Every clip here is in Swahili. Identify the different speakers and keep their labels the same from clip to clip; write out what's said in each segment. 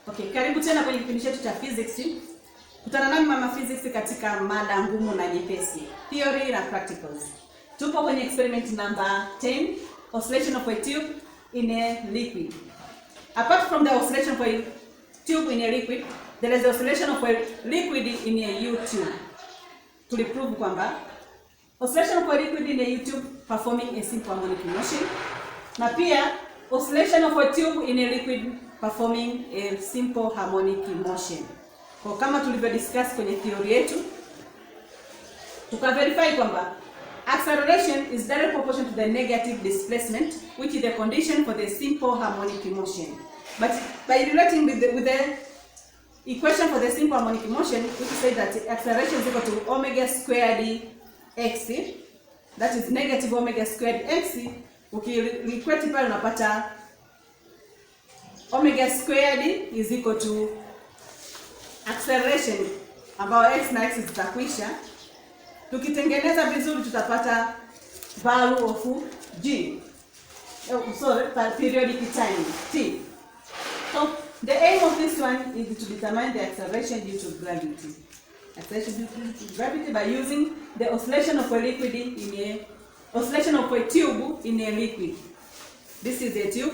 Speaker 1: Okay, karibu tena kwenye kipindi chetu cha physics. Kutana nami Mama Physics katika mada ngumu na nyepesi, theory na practicals. Tupo kwenye experiment number 10, oscillation of a tube in a liquid. Apart from the oscillation of a tube in a liquid, there is the oscillation of a liquid in a U-tube. Tuliprove kwamba oscillation of a liquid in a U-tube performing a simple harmonic motion, na pia oscillation of a tube in a liquid performing a simple harmonic motion. Kwa kama tulivyo discuss kwenye theory yetu, tukaverify kwamba acceleration is direct proportion to the negative displacement, which is the condition for the simple harmonic motion. But by relating with the equation for the simple harmonic motion, we can say that acceleration is equal to omega squared x, that is negative omega squared x. Ukiequate pale unapata omega squared is equal to acceleration ambayo x na x zitakwisha. Tukitengeneza vizuri tutapata value of g. Periodic time t. So the aim of this one is to determine the acceleration due to gravity. Acceleration due to gravity by using the oscillation of a liquid in a oscillation of a tube in a liquid. This is a tube.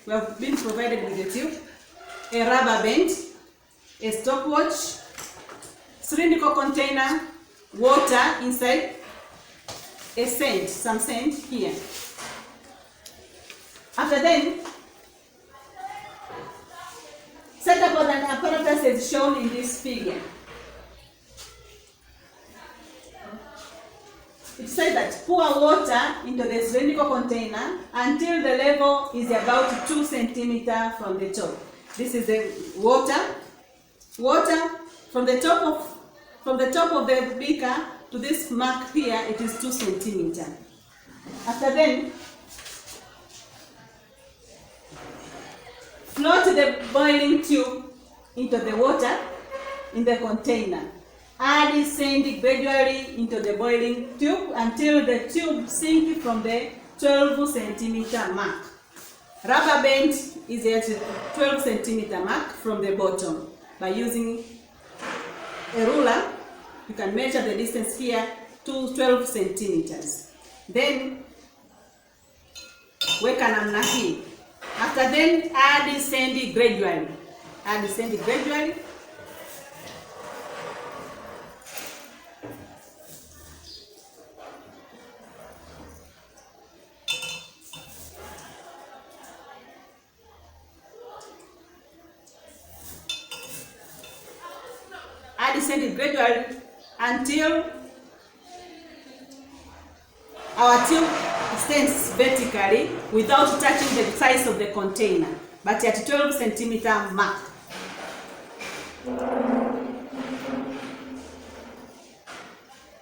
Speaker 1: We have been provided with a tube, a rubber band, a stopwatch, cylindrical container, water inside, a sand, some sand here. After then, set up an apparatus as shown in this figure. It says that pour water into the cylindrical container until the level is about 2 centimeters from the top. This is the water. Water from the top of the beaker to this mark here, it is 2 centimeters. After then, float the boiling tube into the water in the container. Add sand gradually into the boiling tube until the tube sinks from the 12 centimeter mark. Rubber band is at 12 centimeter mark from the bottom. By using a ruler, you can measure the distance here to 12 centimeters. Then weka namna hii. After then, add sand gradually. Add sand gradually. Descend it gradually until our tube stands vertically without touching the size of the container, but at 12 centimeter mark.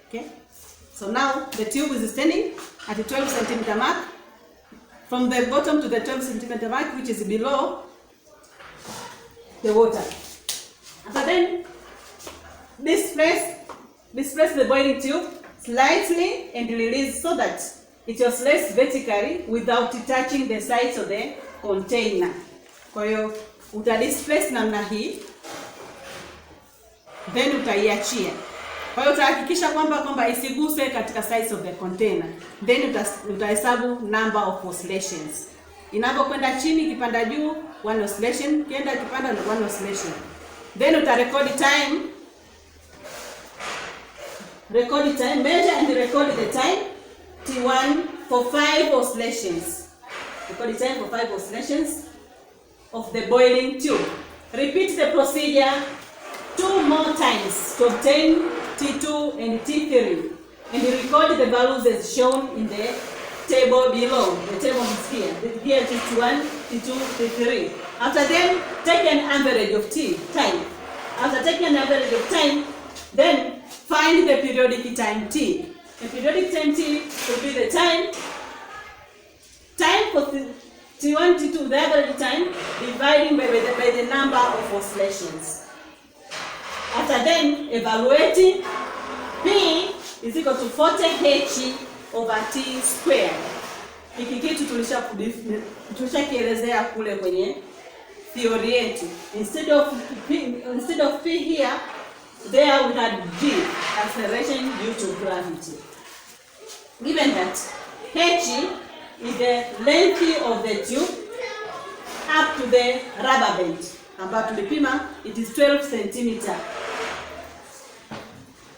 Speaker 1: Okay, so now the tube is standing at the 12 centimeter mark from the bottom to the 12 centimeter mark, which is below the water. After then, displace the boiling tube slightly and release so that it oscillates vertically without touching the sides of the container. Kwa hiyo utadisplace namna hii, then utaiachia. Kwa hiyo utahakikisha kwamba isiguse katika sides of the container. Then utahesabu number of oscillations. Inapokwenda chini ikipanda juu, 1 oscillation, kienda kipanda 1 oscillation. Then utarecord time. Record the time, measure and record the time T1 for 5 oscillations. Record the time for 5 oscillations of the boiling tube. Repeat the procedure 2 more times to obtain T2 and T3. And record the values as shown in the table below. The table is here. Here T1, T2, T3. After then, take an average of time. After taking an average of time, then find the periodic time t. The periodic time t will be the time for T1, T2, the average time, dividing by the number of oscillations. After then, evaluating, P is equal to 40h over t squared. Hiki kitu tulishakielezea kule kwenye theory yetu. Instead of P here, there we had G, acceleration due to gravity. Given that H is the length of the tube up to the rubber band, ambayo tulipima it is 12 centimeter.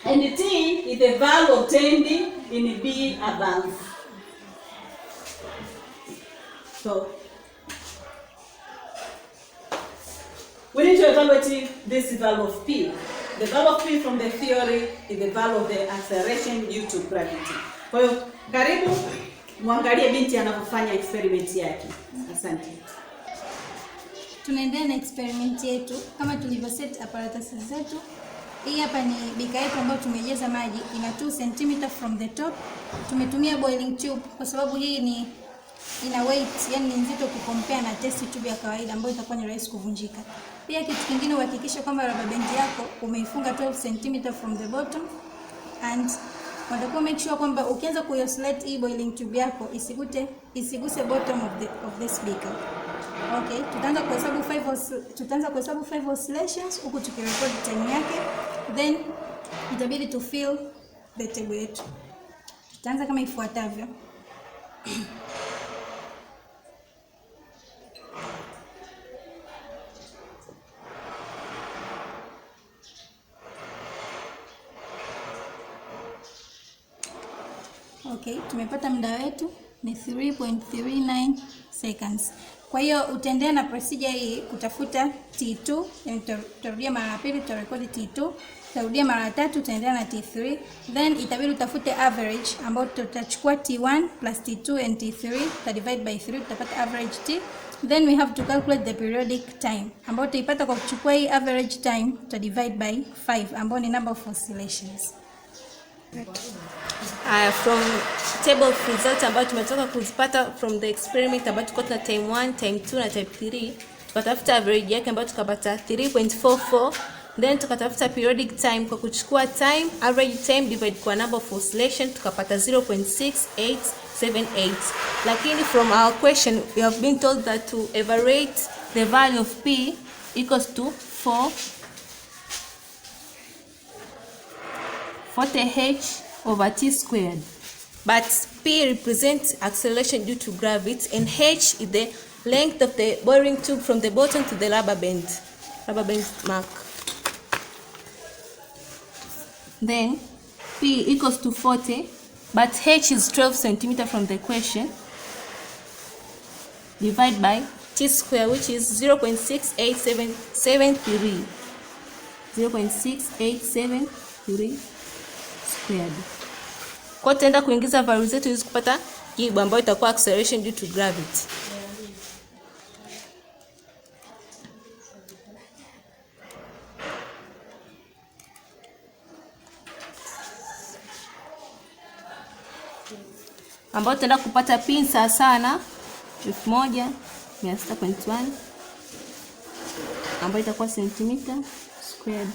Speaker 1: And T is the value obtained in B above. So we need to evaluate this value of P. The value of P from the theory is the value of the acceleration due to gravity. Kwa hiyo karibu muangalie binti anapofanya experiment yake. Asante.
Speaker 2: Tunaendelea na experiment yetu kama tulivyo set apparatus zetu. Hii hapa ni bika yetu ambayo tumejaza maji, ina 2 cm from the top. Tumetumia boiling tube kwa sababu hii ni ina weight, yani ni nzito kukompare na test tube ya kawaida ambayo itakuwa ni rahisi kuvunjika. Pia kitu kingine, uhakikisha kwamba rubber band yako umeifunga 12 cm from the bottom, and unatakiwa make sure kwamba ukianza kuoscillate hii boiling tube yako isiguse bottom of this beaker. Okay, tutaanza kuhesabu 5 oscillations huku tukirecord time yake, then itabidi to fill the table yetu. Tutaanza kama ifuatavyo. Okay, tumepata muda wetu ni 3.39 seconds. Kwa hiyo utaendelea na procedure hii kutafuta T2, yani tutarudia mara ya pili, tutarekodi T2, tutarudia mara ya tatu, tutaendelea na T3, then itabidi utafute average ambayo tutachukua T1 plus T2 and T3, divide by 3, tutapata average T. Then we have to calculate the periodic time ambayo tutaipata kwa kuchukua hii average time, divide by 5 ambayo ni number of oscillations.
Speaker 3: From table of results ambayo tumetoka kuzipata from the experiment ambayo tuko na time 1, time 2 na time 3, tukatafuta average yake ambayo tukapata 3.44, then tukatafuta periodic time kwa kuchukua time average time divide kwa number of oscillation tukapata 0.6878. Lakini from our question we have been told that to evaluate the value of P equals to 40h over t squared. But P represents acceleration due to gravity and h is the length of the boring tube from the bottom to the rubber band mark. Then P equals to 40, but h is 12 cm from the question. Divide by t square, which is 0.6873. 0.6873 squared. Kwa tutaenda kuingiza value zetu ili kupata jibu ambayo itakuwa acceleration due to gravity. Ambayo tutaenda kupata P sawa sana 1600.1 ambayo itakuwa centimeter squared.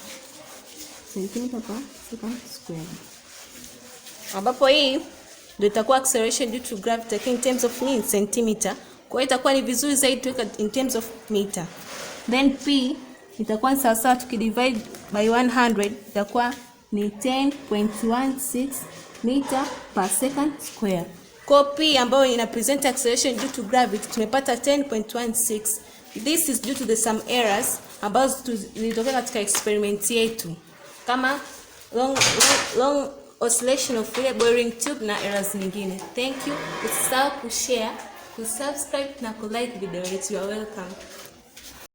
Speaker 3: Centimeter per second squared. Ambapo hii ndio itakuwa acceleration due to gravity in terms of centimeter. Kwa hiyo itakuwa ni vizuri zaidi tuweka in terms of meter. Then P itakuwa sawa sawa tukidivide by 100 itakuwa ni 10.16 meter per second square. Kwa P ambayo ina present acceleration due to gravity tumepata 10.16. This is due to the some errors ambazo zilitokea katika experiment yetu, kama long oscillation of the boring tube na errors nyingine. Thank you. Usisahau kushare, kusubscribe na kulike video yetu. You are welcome.